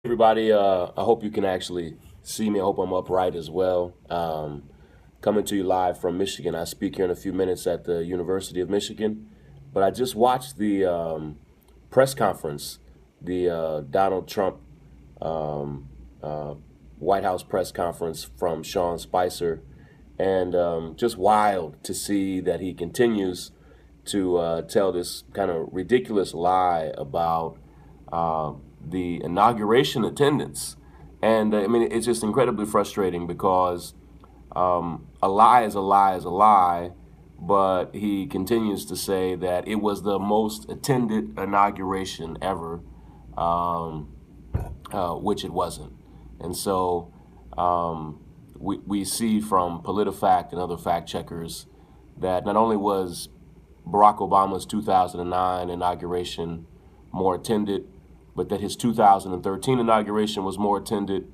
Everybody, I hope you can actually see me. I hope I'm upright as well. Coming to you live from Michigan. I speak here in a few minutes at the University of Michigan. But I just watched the press conference, the Donald Trump um, uh, White House press conference from Sean Spicer. And just wild to see that he continues to tell this kind of ridiculous lie about uh, the inauguration attendance. And I mean, it's just incredibly frustrating because a lie is a lie is a lie, but he continues to say that it was the most attended inauguration ever, um, which it wasn't. And so we see from PolitiFact and other fact checkers that not only was Barack Obama's 2009 inauguration more attended, but that his 2013 inauguration was more attended.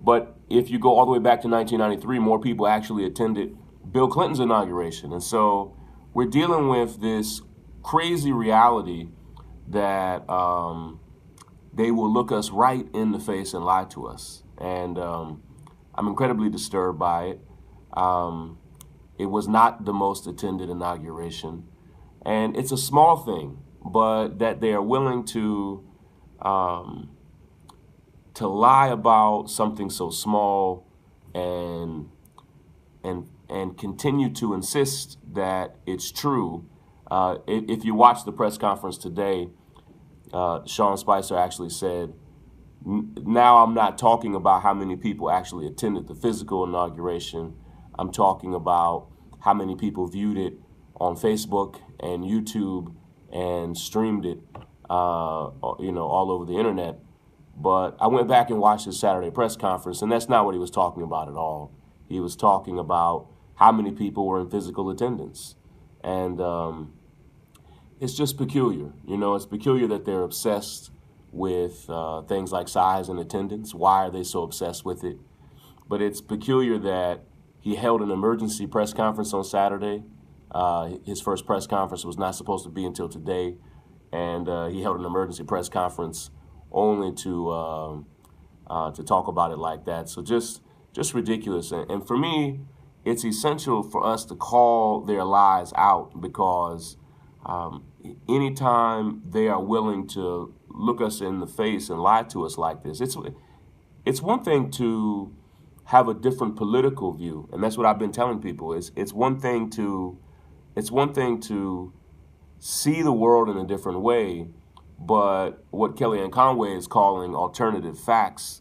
But if you go all the way back to 1993, more people actually attended Bill Clinton's inauguration. And so we're dealing with this crazy reality that they will look us right in the face and lie to us. And I'm incredibly disturbed by it. It was not the most attended inauguration. And it's a small thing, but that they are willing um, to lie about something so small and and continue to insist that it's true. If you watch the press conference today, Sean Spicer actually said, now I'm not talking about how many people actually attended the physical inauguration. I'm talking about how many people viewed it on Facebook and YouTube and streamed it, all over the internet. But I went back and watched his Saturday press conference, and that's not what he was talking about at all. He was talking about how many people were in physical attendance. And it's just peculiar. It's peculiar that they're obsessed with things like size and attendance. Why are they so obsessed with it? But it's peculiar that he held an emergency press conference on Saturday. His first press conference was not supposed to be until today, and he held an emergency press conference only to talk about it like that. So just ridiculous. And for me, it's essential for us to call their lies out because anytime they are willing to look us in the face and lie to us like this, it's one thing to have a different political view, and that's what I've been telling people. It's one thing to see the world in a different way, but what Kellyanne Conway is calling alternative facts,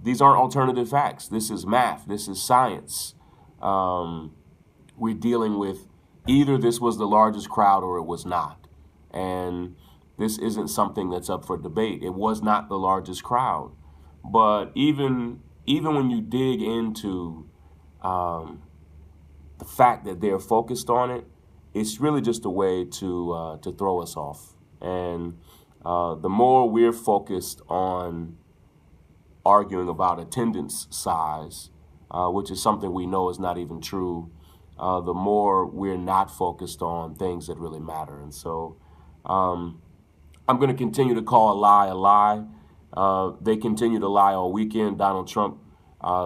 these aren't alternative facts. This is math. This is science. We're dealing with either this was the largest crowd or it was not. And this isn't something that's up for debate. It was not the largest crowd. But even when you dig into the fact that they're focused on it, it's really just a way to throw us off. And the more we're focused on arguing about attendance size, which is something we know is not even true, the more we're not focused on things that really matter. And so I'm going to continue to call a lie a lie. They continue to lie all weekend. Donald Trump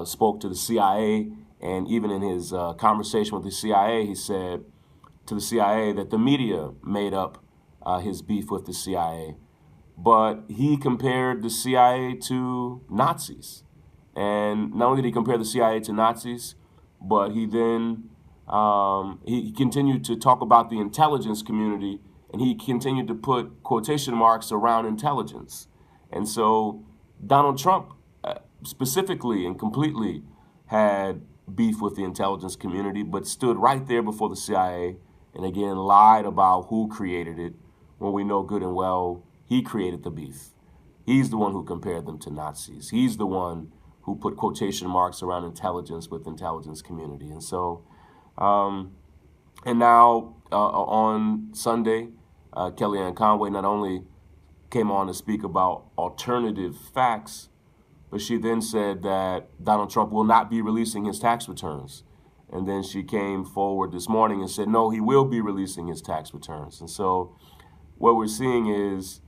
spoke to the CIA, and even in his conversation with the CIA, he said to the CIA that the media made up his beef with the CIA. But he compared the CIA to Nazis. And not only did he compare the CIA to Nazis, but he then he continued to talk about the intelligence community, and he continued to put quotation marks around intelligence. And so Donald Trump specifically and completely had beef with the intelligence community, but stood right there before the CIA and again lied about who created it when we know good and well he created the beef. He's the one who compared them to Nazis. He's the one who put quotation marks around intelligence with intelligence community. And so, and now on Sunday, Kellyanne Conway not only came on to speak about alternative facts, but she then said that Donald Trump will not be releasing his tax returns. And then she came forward this morning and said, no, he will be releasing his tax returns. And so what we're seeing is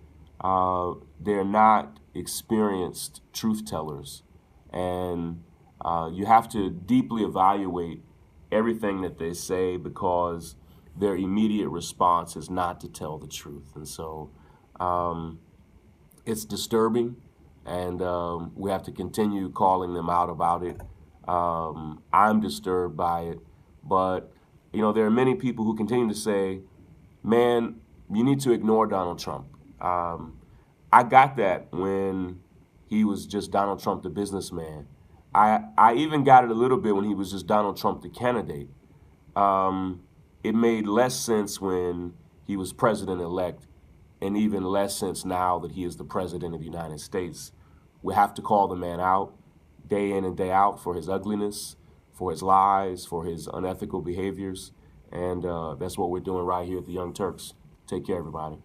they're not experienced truth tellers, and you have to deeply evaluate everything that they say because their immediate response is not to tell the truth. And so it's disturbing, and we have to continue calling them out about it. I'm disturbed by it, but there are many people who continue to say, "Man, you need to ignore Donald Trump." I got that when he was just Donald Trump, the businessman. I even got it a little bit when he was just Donald Trump, the candidate. It made less sense when he was president-elect, and even less sense now that he is the president of the United States. We have to call the man out day in and day out for his ugliness, for his lies, for his unethical behaviors, and that's what we're doing right here at the Young Turks. Take care, everybody.